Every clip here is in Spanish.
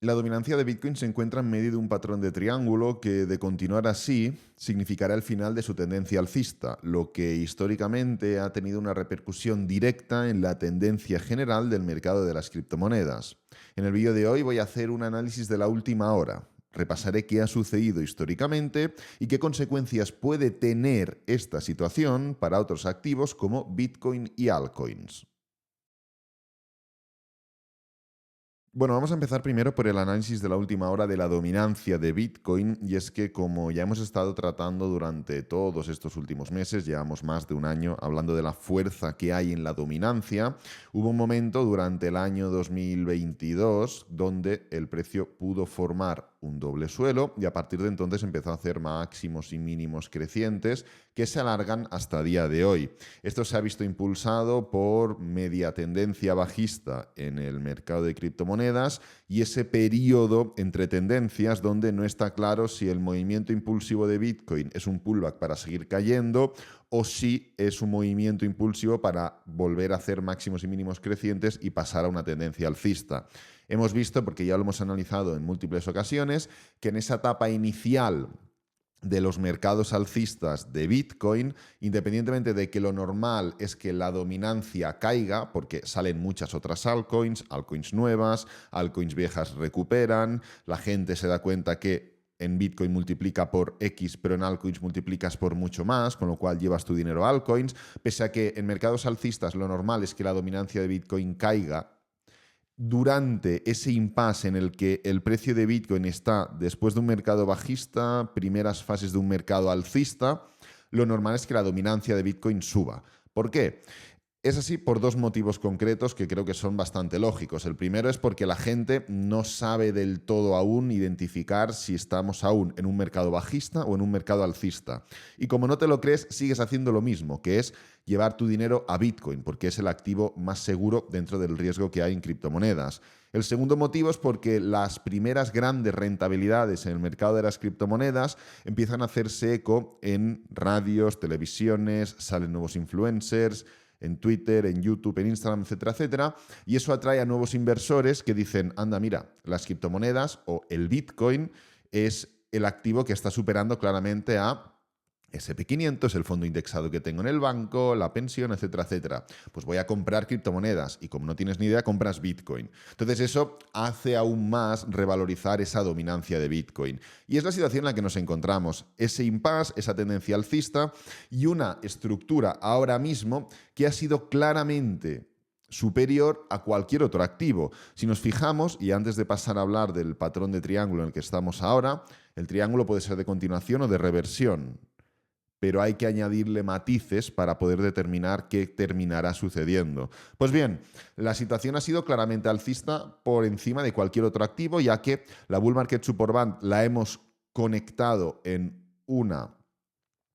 La dominancia de Bitcoin se encuentra en medio de un patrón de triángulo que, de continuar así, significará el final de su tendencia alcista, lo que históricamente ha tenido una repercusión directa en la tendencia general del mercado de las criptomonedas. En el vídeo de hoy voy a hacer un análisis de la última hora. Repasaré qué ha sucedido históricamente y qué consecuencias puede tener esta situación para otros activos como Bitcoin y altcoins. Bueno, vamos a empezar primero por el análisis de la última hora de la dominancia de Bitcoin, y es que, como ya hemos estado tratando durante todos estos últimos meses, llevamos más de un año hablando de la fuerza que hay en la dominancia. Hubo un momento durante el año 2022 donde el precio pudo formar un doble suelo y a partir de entonces empezó a hacer máximos y mínimos crecientes que se alargan hasta día de hoy. Esto se ha visto impulsado por media tendencia bajista en el mercado de criptomonedas y ese periodo entre tendencias donde no está claro si el movimiento impulsivo de Bitcoin es un pullback para seguir cayendo o si es un movimiento impulsivo para volver a hacer máximos y mínimos crecientes y pasar a una tendencia alcista. Hemos visto, porque ya lo hemos analizado en múltiples ocasiones, que en esa etapa inicial de los mercados alcistas de Bitcoin, independientemente de que lo normal es que la dominancia caiga, porque salen muchas otras altcoins nuevas, altcoins viejas recuperan, la gente se da cuenta que en Bitcoin multiplica por X, pero en altcoins multiplicas por mucho más, con lo cual llevas tu dinero a altcoins, pese a que en mercados alcistas lo normal es que la dominancia de Bitcoin caiga. Durante ese impasse en el que el precio de Bitcoin está después de un mercado bajista, primeras fases de un mercado alcista, lo normal es que la dominancia de Bitcoin suba. ¿Por qué? Es así por dos motivos concretos que creo que son bastante lógicos. El primero es porque la gente no sabe del todo aún identificar si estamos aún en un mercado bajista o en un mercado alcista. Y como no te lo crees, sigues haciendo lo mismo, que es llevar tu dinero a Bitcoin, porque es el activo más seguro dentro del riesgo que hay en criptomonedas. El segundo motivo es porque las primeras grandes rentabilidades en el mercado de las criptomonedas empiezan a hacerse eco en radios, televisiones, salen nuevos influencers, en Twitter, en YouTube, en Instagram, etcétera, etcétera. Y eso atrae a nuevos inversores que dicen, anda, mira, las criptomonedas o el Bitcoin es el activo que está superando claramente a SP500, el fondo indexado que tengo en el banco, la pensión, etcétera, etcétera. Pues voy a comprar criptomonedas y como no tienes ni idea, compras Bitcoin. Entonces eso hace aún más revalorizar esa dominancia de Bitcoin. Y es la situación en la que nos encontramos. Ese impasse, esa tendencia alcista y una estructura ahora mismo que ha sido claramente superior a cualquier otro activo. Si nos fijamos, y antes de pasar a hablar del patrón de triángulo en el que estamos ahora, el triángulo puede ser de continuación o de reversión, pero hay que añadirle matices para poder determinar qué terminará sucediendo. Pues bien, la situación ha sido claramente alcista por encima de cualquier otro activo, ya que la Bull Market Support Band la hemos conectado en una,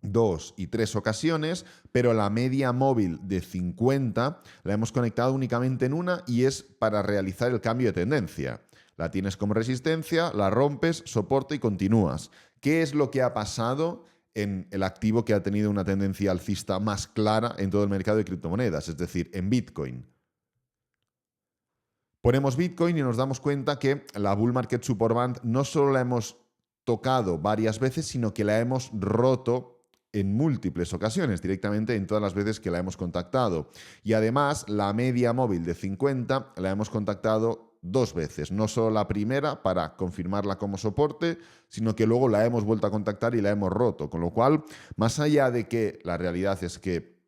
dos y tres ocasiones, pero la media móvil de 50 la hemos conectado únicamente en una y es para realizar el cambio de tendencia. La tienes como resistencia, la rompes, soporte y continúas. ¿Qué es lo que ha pasado en el activo que ha tenido una tendencia alcista más clara en todo el mercado de criptomonedas, es decir, en Bitcoin? Ponemos Bitcoin y nos damos cuenta que la Bull Market Support Band no solo la hemos tocado varias veces, sino que la hemos roto en múltiples ocasiones, directamente en todas las veces que la hemos contactado. Y además, la media móvil de 50 la hemos contactado dos veces, no solo la primera para confirmarla como soporte, sino que luego la hemos vuelto a contactar y la hemos roto. Con lo cual, más allá de que la realidad es que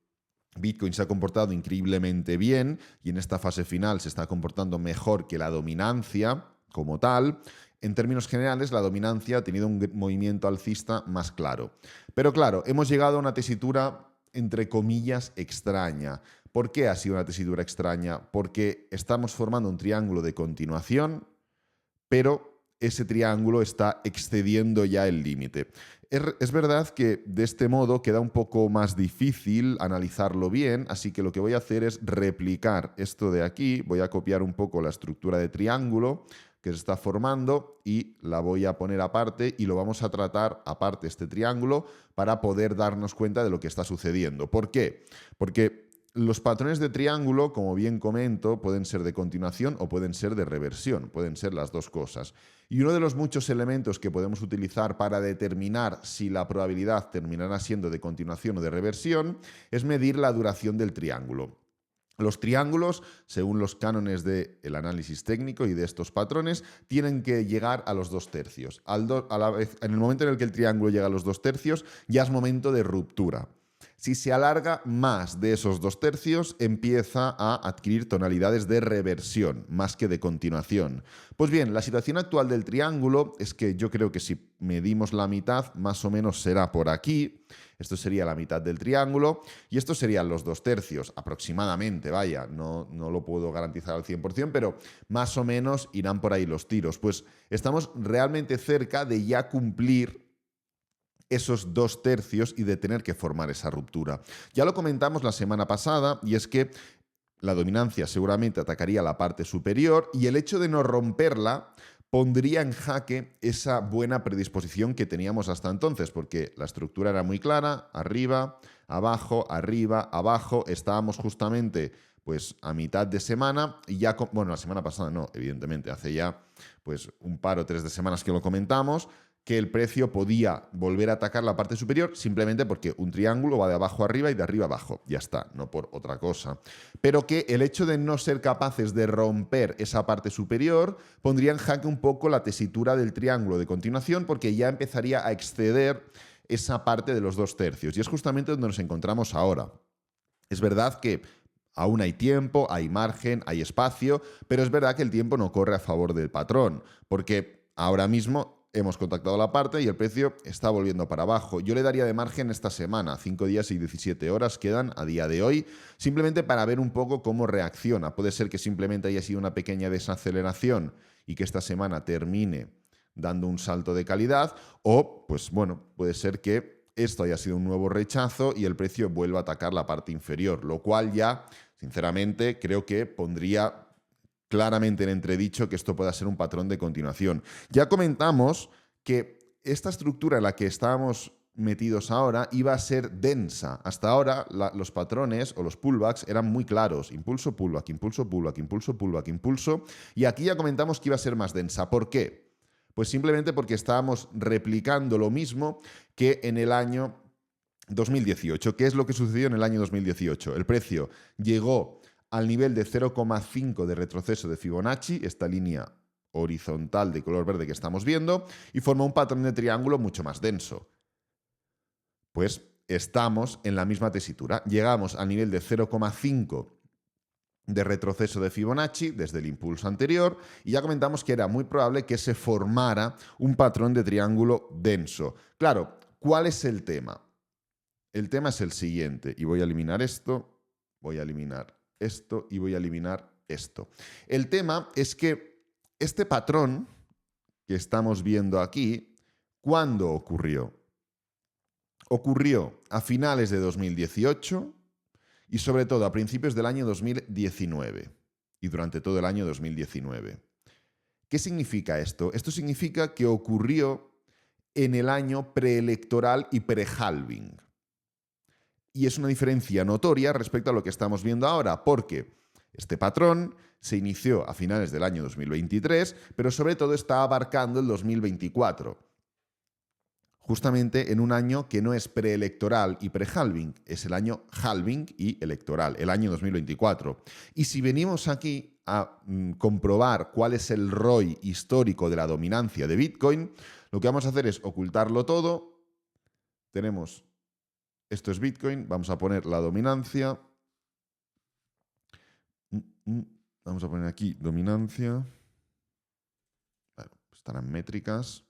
Bitcoin se ha comportado increíblemente bien y en esta fase final se está comportando mejor que la dominancia como tal, en términos generales la dominancia ha tenido un movimiento alcista más claro. Pero claro, hemos llegado a una tesitura entre comillas extraña. ¿Por qué ha sido una tesitura extraña? Porque estamos formando un triángulo de continuación, pero ese triángulo está excediendo ya el límite. Es verdad que de este modo queda un poco más difícil analizarlo bien, así que lo que voy a hacer es replicar esto de aquí, voy a copiar un poco la estructura de triángulo que se está formando y la voy a poner aparte y lo vamos a tratar aparte este triángulo para poder darnos cuenta de lo que está sucediendo. ¿Por qué? Porque los patrones de triángulo, como bien comento, pueden ser de continuación o pueden ser de reversión, pueden ser las dos cosas. Y uno de los muchos elementos que podemos utilizar para determinar si la probabilidad terminará siendo de continuación o de reversión es medir la duración del triángulo. Los triángulos, según los cánones del análisis técnico y de estos patrones, tienen que llegar a los 2/3. En el momento en el que el triángulo llega a los 2/3, ya es momento de ruptura. Si se alarga más de esos 2/3, empieza a adquirir tonalidades de reversión, más que de continuación. Pues bien, la situación actual del triángulo es que yo creo que si medimos la mitad, más o menos será por aquí. Esto sería la mitad del triángulo y estos serían los 2/3, aproximadamente, vaya, no lo puedo garantizar al 100%, pero más o menos irán por ahí los tiros. Pues estamos realmente cerca de ya cumplir esos 2/3 y de tener que formar esa ruptura. Ya lo comentamos la semana pasada y es que la dominancia seguramente atacaría la parte superior y el hecho de no romperla pondría en jaque esa buena predisposición que teníamos hasta entonces, porque la estructura era muy clara, arriba, abajo, estábamos justamente pues a mitad de semana y ya, bueno, la semana pasada no, evidentemente, hace ya pues un par o 3 de semanas que lo comentamos, que el precio podía volver a atacar la parte superior simplemente porque un triángulo va de abajo arriba y de arriba abajo. Ya está, no por otra cosa. Pero que el hecho de no ser capaces de romper esa parte superior pondría en jaque un poco la tesitura del triángulo de continuación porque ya empezaría a exceder esa parte de los 2/3. Y es justamente donde nos encontramos ahora. Es verdad que aún hay tiempo, hay margen, hay espacio, pero es verdad que el tiempo no corre a favor del patrón, porque ahora mismo hemos contactado la parte y el precio está volviendo para abajo. Yo le daría de margen esta semana, 5 días y 17 horas quedan a día de hoy, simplemente para ver un poco cómo reacciona. Puede ser que simplemente haya sido una pequeña desaceleración y que esta semana termine dando un salto de calidad, o, pues bueno, puede ser que esto haya sido un nuevo rechazo y el precio vuelva a atacar la parte inferior, lo cual ya, sinceramente, creo que pondría claramente en entredicho que esto pueda ser un patrón de continuación. Ya comentamos que esta estructura en la que estábamos metidos ahora iba a ser densa. Hasta ahora los patrones o los pullbacks eran muy claros. Impulso, pullback, impulso, pullback, impulso, pullback, impulso. Y aquí ya comentamos que iba a ser más densa. ¿Por qué? Pues simplemente porque estábamos replicando lo mismo que en el año 2018. ¿Qué es lo que sucedió en el año 2018? El precio llegó al nivel de 0,5 de retroceso de Fibonacci, esta línea horizontal de color verde que estamos viendo, y forma un patrón de triángulo mucho más denso. Pues estamos en la misma tesitura. Llegamos al nivel de 0,5 de retroceso de Fibonacci desde el impulso anterior y ya comentamos que era muy probable que se formara un patrón de triángulo denso. Claro, ¿cuál es el tema? El tema es el siguiente, y voy a eliminar esto, voy a eliminar esto y voy a eliminar esto. El tema es que este patrón que estamos viendo aquí, ¿cuándo ocurrió? Ocurrió a finales de 2018 y sobre todo a principios del año 2019 y durante todo el año 2019. ¿Qué significa esto? Esto significa que ocurrió en el año preelectoral y pre-halving. Y es una diferencia notoria respecto a lo que estamos viendo ahora, porque este patrón se inició a finales del año 2023, pero sobre todo está abarcando el 2024. Justamente en un año que no es preelectoral y pre-halving, es el año halving y electoral, el año 2024. Y si venimos aquí a comprobar cuál es el ROI histórico de la dominancia de Bitcoin, lo que vamos a hacer es ocultarlo todo. Tenemos... Esto es Bitcoin, vamos a poner la dominancia. Vamos a poner aquí dominancia. Bueno, estarán métricas.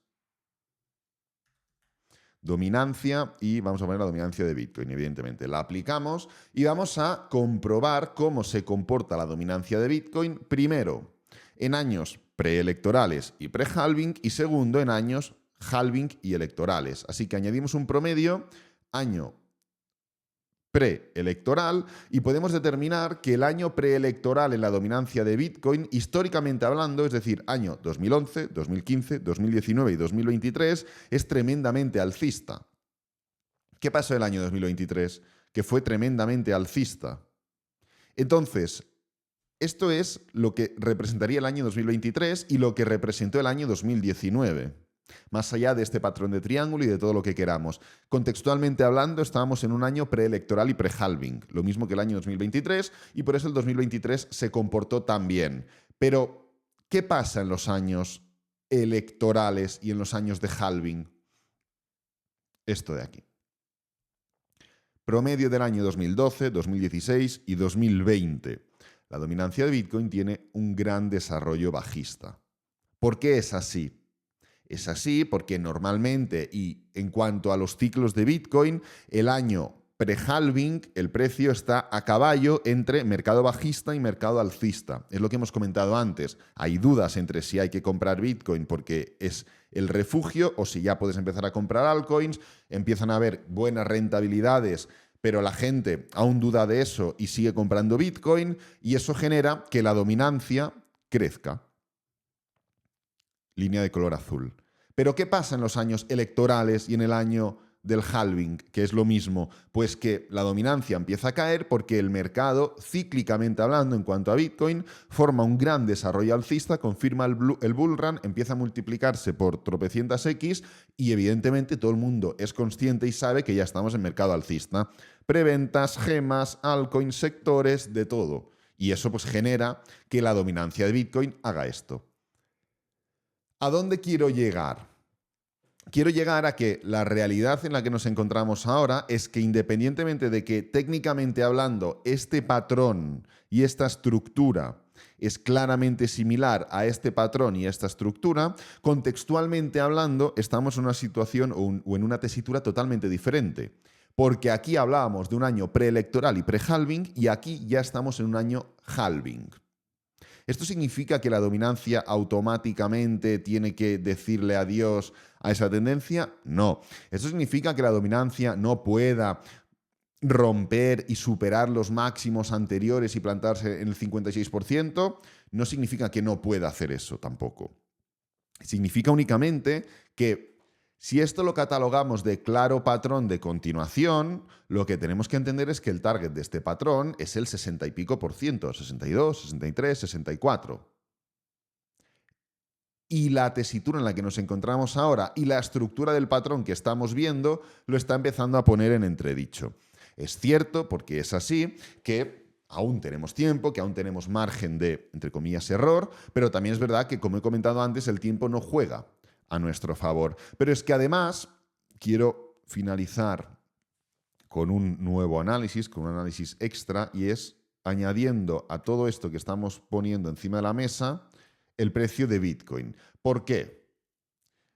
Dominancia y vamos a poner la dominancia de Bitcoin, evidentemente. La aplicamos y vamos a comprobar cómo se comporta la dominancia de Bitcoin, primero, en años preelectorales y pre-halving y segundo, en años halving y electorales. Así que añadimos un promedio, año preelectoral, y podemos determinar que el año preelectoral en la dominancia de Bitcoin, históricamente hablando, es decir, año 2011, 2015, 2019 y 2023, es tremendamente alcista. ¿Qué pasó el año 2023? Que fue tremendamente alcista. Entonces, esto es lo que representaría el año 2023 y lo que representó el año 2019. Más allá de este patrón de triángulo y de todo lo que queramos. Contextualmente hablando, estábamos en un año preelectoral y pre-halving, lo mismo que el año 2023, y por eso el 2023 se comportó tan bien. Pero, ¿qué pasa en los años electorales y en los años de halving? Esto de aquí. Promedio del año 2012, 2016 y 2020. La dominancia de Bitcoin tiene un gran desarrollo bajista. ¿Por qué es así? Es así porque normalmente, y en cuanto a los ciclos de Bitcoin, el año pre-halving, el precio está a caballo entre mercado bajista y mercado alcista. Es lo que hemos comentado antes. Hay dudas entre si hay que comprar Bitcoin porque es el refugio o si ya puedes empezar a comprar altcoins. Empiezan a haber buenas rentabilidades, pero la gente aún duda de eso y sigue comprando Bitcoin, y eso genera que la dominancia crezca. Línea de color azul. Pero ¿qué pasa en los años electorales y en el año del halving, que es lo mismo? Pues que la dominancia empieza a caer porque el mercado, cíclicamente hablando en cuanto a Bitcoin, forma un gran desarrollo alcista, confirma el bull run, empieza a multiplicarse por tropecientas X y evidentemente todo el mundo es consciente y sabe que ya estamos en mercado alcista. Preventas, gemas, altcoins, sectores, de todo. Y eso pues genera que la dominancia de Bitcoin haga esto. ¿A dónde quiero llegar? Quiero llegar a que la realidad en la que nos encontramos ahora es que, independientemente de que técnicamente hablando este patrón y esta estructura es claramente similar a este patrón y a esta estructura, contextualmente hablando estamos en una situación o en una tesitura totalmente diferente. Porque aquí hablábamos de un año preelectoral y pre-halving y aquí ya estamos en un año halving. ¿Esto significa que la dominancia automáticamente tiene que decirle adiós a esa tendencia? No. ¿Esto significa que la dominancia no pueda romper y superar los máximos anteriores y plantarse en el 56%? No significa que no pueda hacer eso tampoco. Significa únicamente que si esto lo catalogamos de claro patrón de continuación, lo que tenemos que entender es que el target de este patrón es el 60 y pico por ciento, 62, 63, 64. Y la tesitura en la que nos encontramos ahora y la estructura del patrón que estamos viendo lo está empezando a poner en entredicho. Es cierto, porque es así, que aún tenemos tiempo, que aún tenemos margen de, entre comillas, error, pero también es verdad que, como he comentado antes, el tiempo no juega a nuestro favor. Pero es que además quiero finalizar con un nuevo análisis, con un análisis extra, y es añadiendo a todo esto que estamos poniendo encima de la mesa el precio de Bitcoin. ¿Por qué?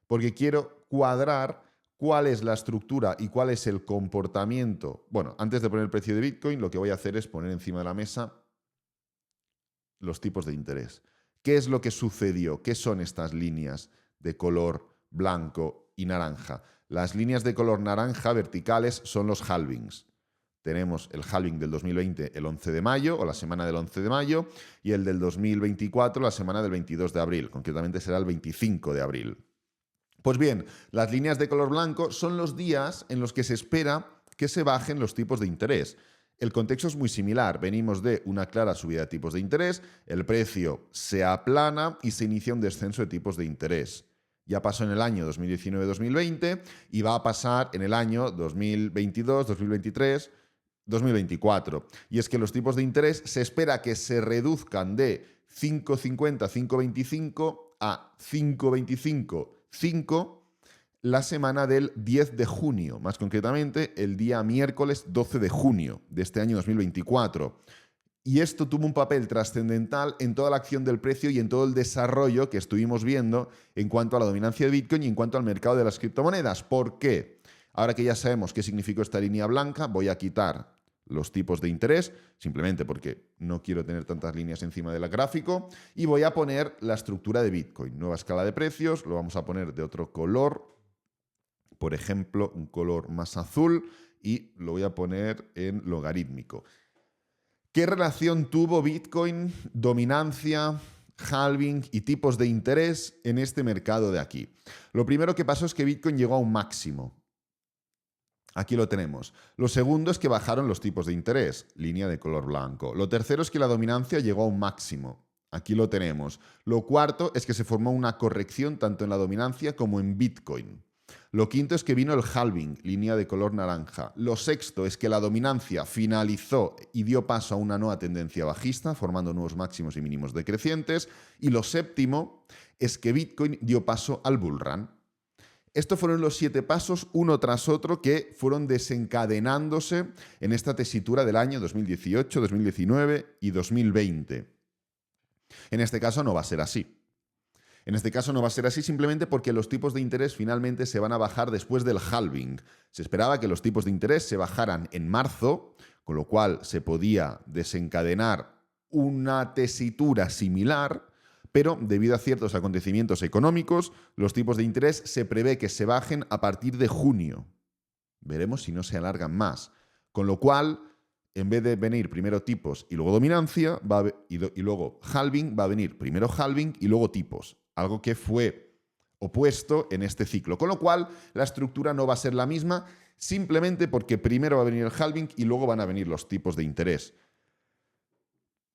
Porque quiero cuadrar cuál es la estructura y cuál es el comportamiento. Bueno, antes de poner el precio de Bitcoin, lo que voy a hacer es poner encima de la mesa los tipos de interés. ¿Qué es lo que sucedió? ¿Qué son estas líneas de color blanco y naranja? Las líneas de color naranja verticales son los halvings. Tenemos el halving del 2020 el 11 de mayo, o la semana del 11 de mayo, y el del 2024 la semana del 22 de abril. Concretamente será el 25 de abril. Pues bien, las líneas de color blanco son los días en los que se espera que se bajen los tipos de interés. El contexto es muy similar. Venimos de una clara subida de tipos de interés, el precio se aplana y se inicia un descenso de tipos de interés. Ya pasó en el año 2019-2020 y va a pasar en el año 2022, 2023, 2024. Y es que los tipos de interés se espera que se reduzcan de 5,50, 5,25 a 5,25, 5 la semana del 10 de junio, más concretamente el día miércoles 12 de junio de este año 2024. Y esto tuvo un papel trascendental en toda la acción del precio y en todo el desarrollo que estuvimos viendo en cuanto a la dominancia de Bitcoin y en cuanto al mercado de las criptomonedas. ¿Por qué? Ahora que ya sabemos qué significó esta línea blanca, voy a quitar los tipos de interés, simplemente porque no quiero tener tantas líneas encima del gráfico, y voy a poner la estructura de Bitcoin. Nueva escala de precios, lo vamos a poner de otro color, por ejemplo, un color más azul, y lo voy a poner en logarítmico. ¿Qué relación tuvo Bitcoin, dominancia, halving y tipos de interés en este mercado de aquí? Lo primero que pasó es que Bitcoin llegó a un máximo. Aquí lo tenemos. Lo segundo es que bajaron los tipos de interés, línea de color blanco. Lo tercero es que la dominancia llegó a un máximo. Aquí lo tenemos. Lo cuarto es que se formó una corrección tanto en la dominancia como en Bitcoin. Lo quinto es que vino el halving, línea de color naranja. Lo sexto es que la dominancia finalizó y dio paso a una nueva tendencia bajista, formando nuevos máximos y mínimos decrecientes. Y lo séptimo es que Bitcoin dio paso al bull run. Estos fueron los 7 pasos, uno tras otro, que fueron desencadenándose en esta tesitura del año 2018, 2019 y 2020. En este caso no va a ser así. En este caso no va a ser así simplemente porque los tipos de interés finalmente se van a bajar después del halving. Se esperaba que los tipos de interés se bajaran en marzo, con lo cual se podía desencadenar una tesitura similar, pero debido a ciertos acontecimientos económicos, los tipos de interés se prevé que se bajen a partir de junio. Veremos si no se alargan más. Con lo cual, en vez de venir primero tipos y luego dominancia, y luego halving, va a venir primero halving y luego tipos. Algo que fue opuesto en este ciclo. Con lo cual, la estructura no va a ser la misma, simplemente porque primero va a venir el halving y luego van a venir los tipos de interés.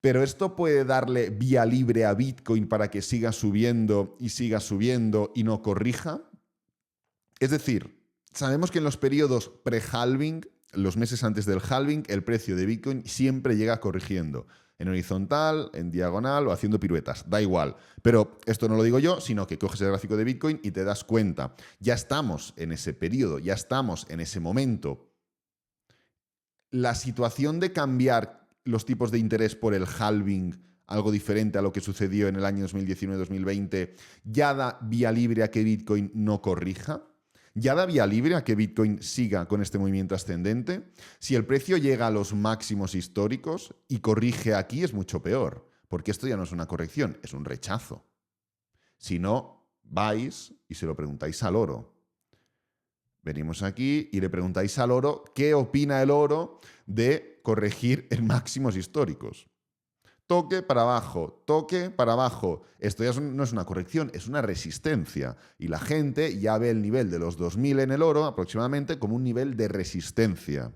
Pero esto puede darle vía libre a Bitcoin para que siga subiendo y no corrija. Es decir, sabemos que en los periodos pre-halving, los meses antes del halving, el precio de Bitcoin siempre llega corrigiendo. En horizontal, en diagonal o haciendo piruetas, da igual. Pero esto no lo digo yo, sino que coges el gráfico de Bitcoin y te das cuenta. Ya estamos en ese periodo, ya estamos en ese momento. La situación de cambiar los tipos de interés por el halving, algo diferente a lo que sucedió en el año 2019-2020, ¿ya da vía libre a que Bitcoin no corrija? ¿Ya da vía libre a que Bitcoin siga con este movimiento ascendente? Si el precio llega a los máximos históricos y corrige aquí, es mucho peor, porque esto ya no es una corrección, es un rechazo. Si no, vais y se lo preguntáis al oro. Venimos aquí y le preguntáis al oro qué opina el oro de corregir en máximos históricos. Toque para abajo, toque para abajo. Esto ya no es una corrección, es una resistencia. Y la gente ya ve el nivel de los 2000 en el oro aproximadamente como un nivel de resistencia.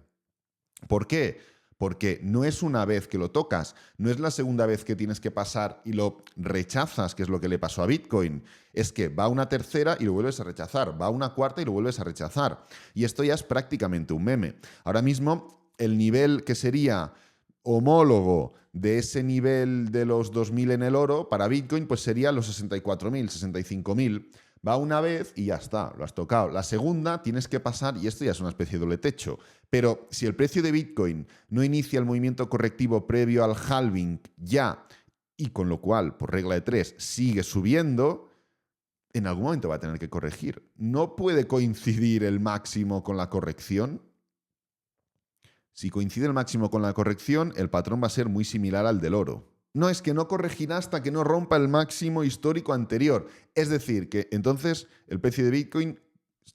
¿Por qué? Porque no es una vez que lo tocas, no es la segunda vez que tienes que pasar y lo rechazas, que es lo que le pasó a Bitcoin. Es que va una tercera y lo vuelves a rechazar, va una cuarta y lo vuelves a rechazar. Y esto ya es prácticamente un meme. Ahora mismo, el nivel que sería homólogo de ese nivel de los 2000 en el oro para Bitcoin, pues sería los 64.000, 65.000. Va una vez y ya está, lo has tocado. La segunda tienes que pasar, y esto ya es una especie de doble techo. Pero si el precio de Bitcoin no inicia el movimiento correctivo previo al halving ya, y con lo cual, por regla de 3, sigue subiendo, en algún momento va a tener que corregir. No puede coincidir el máximo con la corrección. Si coincide el máximo con la corrección, el patrón va a ser muy similar al del oro. No, es que no corregirá hasta que no rompa el máximo histórico anterior. Es decir, que entonces el precio de Bitcoin,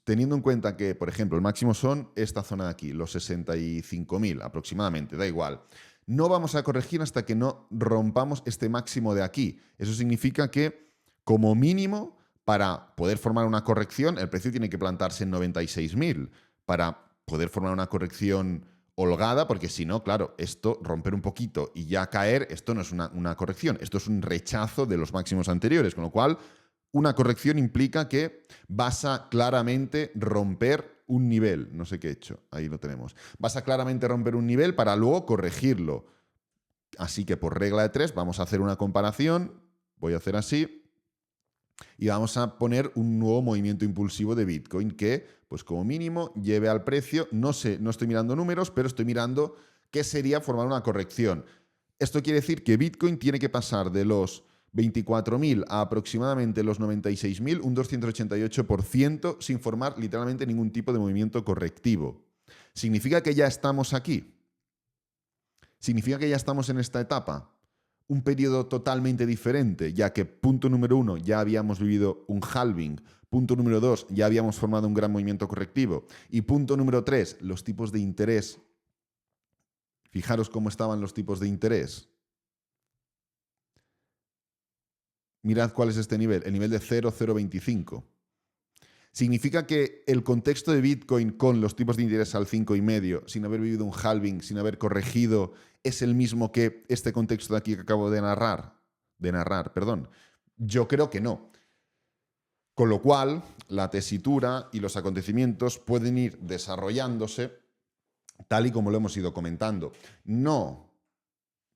teniendo en cuenta que, por ejemplo, el máximo son esta zona de aquí, los 65.000 aproximadamente, da igual. No vamos a corregir hasta que no rompamos este máximo de aquí. Eso significa que, como mínimo, para poder formar una corrección, el precio tiene que plantarse en 96.000. Para poder formar una corrección holgada, porque si no, claro, esto, romper un poquito y ya caer, esto no es una corrección, esto es un rechazo de los máximos anteriores, con lo cual una corrección implica que vas a claramente romper un nivel, no sé qué he hecho, ahí lo tenemos, vas a claramente romper un nivel para luego corregirlo. Así que por regla de 3 vamos a hacer una comparación, voy a hacer así, y vamos a poner un nuevo movimiento impulsivo de Bitcoin que, pues como mínimo, lleve al precio, no sé, no estoy mirando números, pero estoy mirando qué sería formar una corrección. Esto quiere decir que Bitcoin tiene que pasar de los 24.000 a aproximadamente los 96.000, un 288%, sin formar literalmente ningún tipo de movimiento correctivo. ¿Significa que ya estamos aquí? ¿Significa que ya estamos en esta etapa? Un periodo totalmente diferente, ya que punto número 1, ya habíamos vivido un halving, punto número 2, ya habíamos formado un gran movimiento correctivo, y punto número 3, los tipos de interés. Fijaros cómo estaban los tipos de interés. Mirad cuál es este nivel, el nivel de 0,025. ¿Significa que el contexto de Bitcoin con los tipos de interés al 5,5, sin haber vivido un halving, sin haber corregido, es el mismo que este contexto de aquí que acabo de narrar? Perdón. Yo creo que no. Con lo cual, la tesitura y los acontecimientos pueden ir desarrollándose tal y como lo hemos ido comentando. No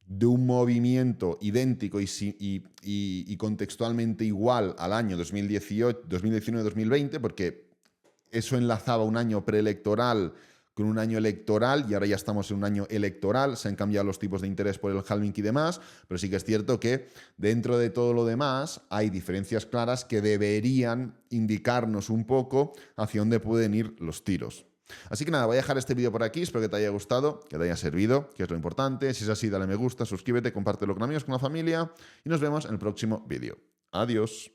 de un movimiento idéntico y contextualmente igual al año 2018, 2019-2020, porque eso enlazaba un año preelectoral con un año electoral y ahora ya estamos en un año electoral, se han cambiado los tipos de interés por el halving y demás, pero sí que es cierto que dentro de todo lo demás hay diferencias claras que deberían indicarnos un poco hacia dónde pueden ir los tiros. Así que nada, voy a dejar este vídeo por aquí, espero que te haya gustado, que te haya servido, que es lo importante. Si es así, dale me gusta, suscríbete, compártelo con amigos, con la familia y nos vemos en el próximo vídeo. Adiós.